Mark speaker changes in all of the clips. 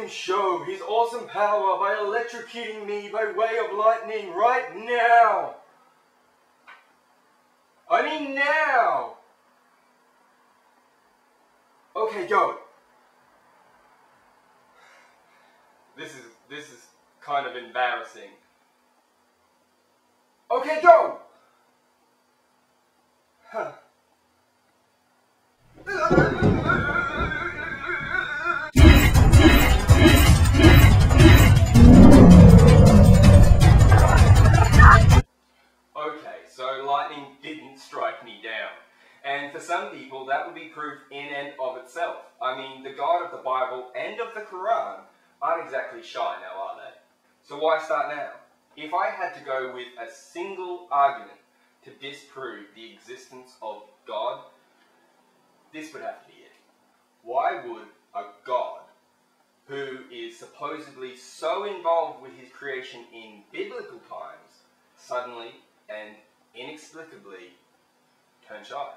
Speaker 1: him show his awesome power by electrocuting me by way of lightning right now. I mean now. Okay, go. This is kind of embarrassing. Okay, go. Huh. Okay, so lightning didn't strike me down. And for some people, that would be proof in and of itself. I mean, the God of the Bible and of the Quran aren't exactly shy now, are they? So why start now? If I had to go with a single argument to disprove the existence of God, this would have to be it. Why would a God who is supposedly so involved with his creation in biblical times suddenly and inexplicably turn shy?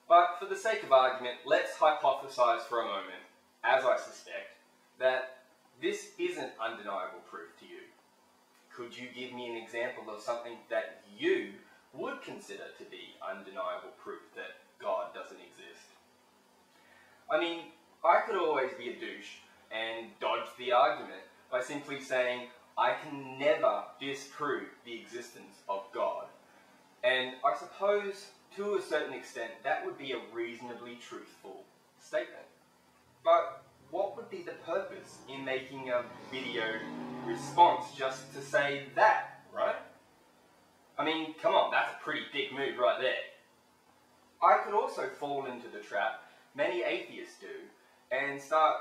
Speaker 1: But for the sake of argument, let's hypothesize for a moment, as I suspect, that this isn't undeniable proof to you. Could you give me an example of something that you would consider to be undeniable proof that God doesn't exist? I mean, I could always be a douche and dodge the argument by simply saying I can never disprove the existence of God. And I suppose, to a certain extent, that would be a reasonably truthful statement. But what would be the purpose in making a video response just to say that, right? I mean, come on, that's a pretty dick move right there. I could also fall into the trap many atheists do and start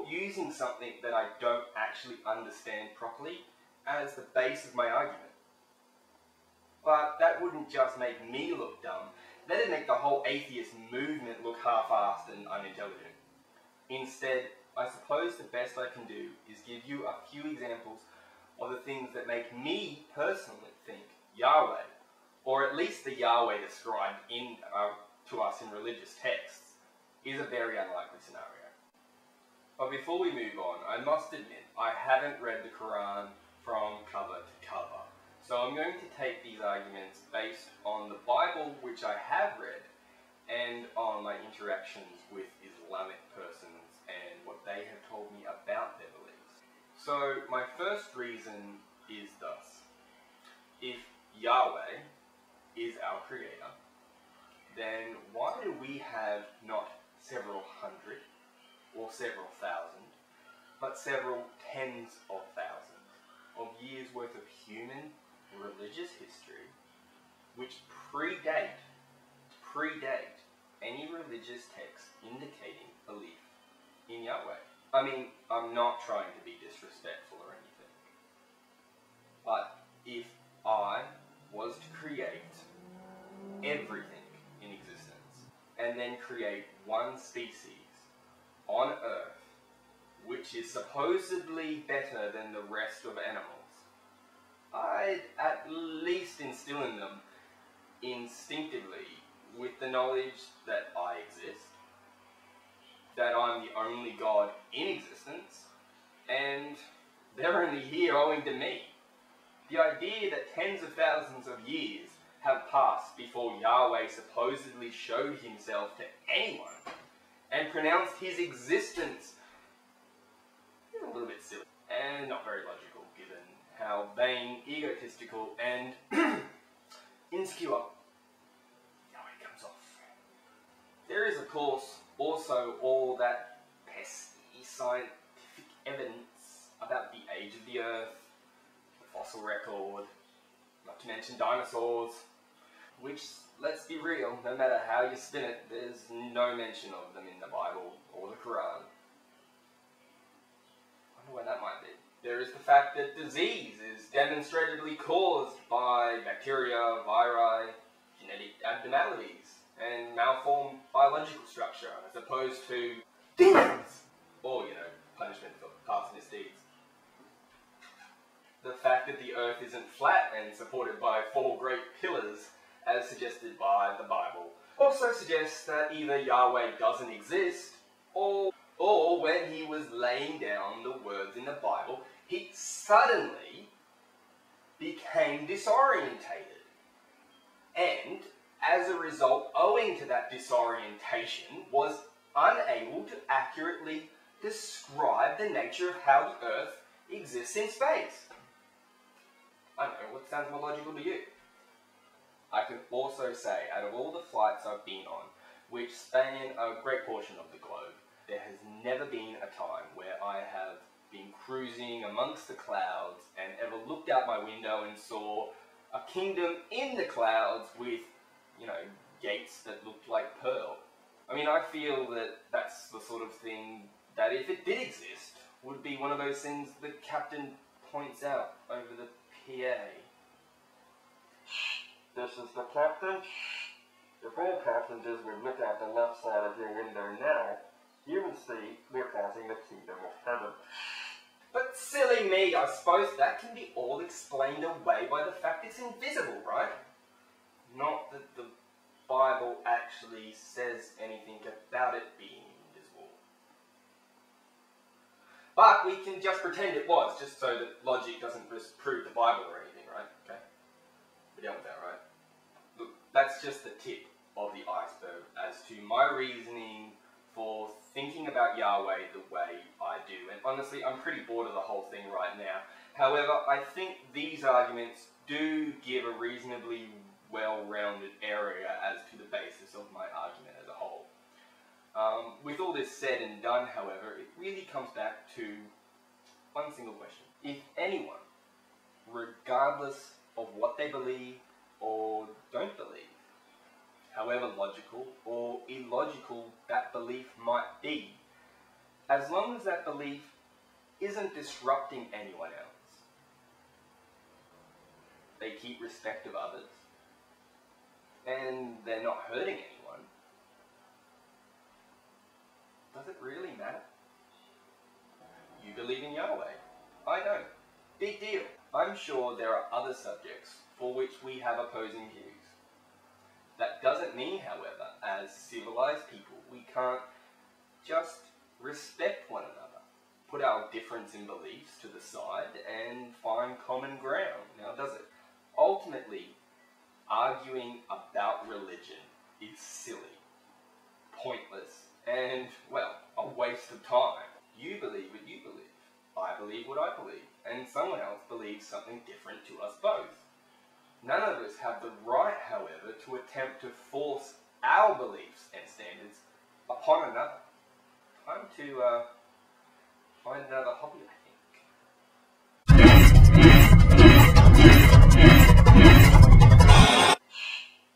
Speaker 1: using something that I don't actually understand properly as the base of my argument. But that wouldn't just make me look dumb, that'd make the whole atheist movement look half-assed and unintelligent. Instead, I suppose the best I can do is give you a few examples of the things that make me personally think Yahweh, or at least the Yahweh described to us in religious texts, is a very unlikely scenario. But before we move on, I must admit I haven't read the Quran from cover to cover. So I'm going to take these arguments based on the Bible, which I have read, and on my interactions with Islamic persons and what they have told me about their beliefs. So my first reason is thus. If Yahweh is our creator, then why do we have not several hundred or several thousand, but several tens of thousands of years worth of human religious history which predate any religious text indicating belief in Yahweh? I mean, I'm not trying to be disrespectful or anything, but if I was to create everything in existence and then create one species on Earth which is supposedly better than the rest of animals, I'd at least instill in them instinctively with the knowledge that I exist, that I'm the only God in existence, and they're only here owing to me. The idea that tens of thousands of years have passed before Yahweh supposedly showed himself to anyone and pronounced his existence is a little bit silly and not very logical given how vain, egotistical, and insecure Yahweh comes off. There is, of course, also all that pesky scientific evidence about the age of the Earth, the fossil record, not to mention dinosaurs, which, let's be real, no matter how you spin it, there's no mention of them in the Bible or the Quran. I wonder why that might be. There is the fact that disease is demonstrably caused by bacteria, viri, genetic abnormalities, and malformed biological structure, as opposed to demons, or, punishment for past misdeeds. The fact that the Earth isn't flat and supported by 4 great pillars, as suggested by the Bible, Also suggests that either Yahweh doesn't exist, or when he was laying down the words in the Bible, he suddenly became disorientated. And as a result, owing to that disorientation, was unable to accurately describe the nature of how the Earth exists in space. I don't know, what sounds more logical to you? I can also say, out of all the flights I've been on, which span a great portion of the globe, there has never been a time where I have been cruising amongst the clouds and ever looked out my window and saw a kingdom in the clouds with, gates that looked like pearl. I mean, I feel that that's the sort of thing that, if it did exist, would be one of those things the captain points out over the PA.
Speaker 2: This is the captain. If all passengers would look out the left side of your window now, you will see we're passing the kingdom of heaven.
Speaker 1: But silly me, I suppose that can be all explained away by the fact it's invisible, right? Not that the Bible actually says anything about it being invisible. But we can just pretend it was, just so that logic doesn't disprove the Bible or anything, right? Okay? We're done with that, right? Look, that's just the tip of the iceberg as to my reasoning for thinking about Yahweh the way I do. And honestly, I'm pretty bored of the whole thing right now. However, I think these arguments do give a reasonably well-rounded area as to the basis of my argument as a whole. With all this said and done, however, it really comes back to one single question. If anyone, regardless of what they believe or don't believe, however logical or illogical that belief might be, as long as that belief isn't disrupting anyone else, they keep respect of others, and they're not hurting anyone, does it really matter? You believe in Yahweh. I don't. Big deal. I'm sure there are other subjects for which we have opposing views. That doesn't mean, however, as civilized people, we can't just respect one another, put our difference in beliefs to the side, and find common ground, now does it? Ultimately, arguing about religion is silly, pointless, and, well, a waste of time. You believe what you believe, I believe what I believe, and someone else believes something different to us both. None of us have the right, however, to attempt to force our beliefs and standards upon another. Time to find another hobby, I think.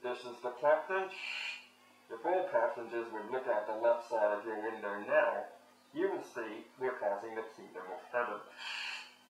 Speaker 2: This is the captain. If all passengers would look out the left side of your window now, you will see we're passing the kingdom of heaven.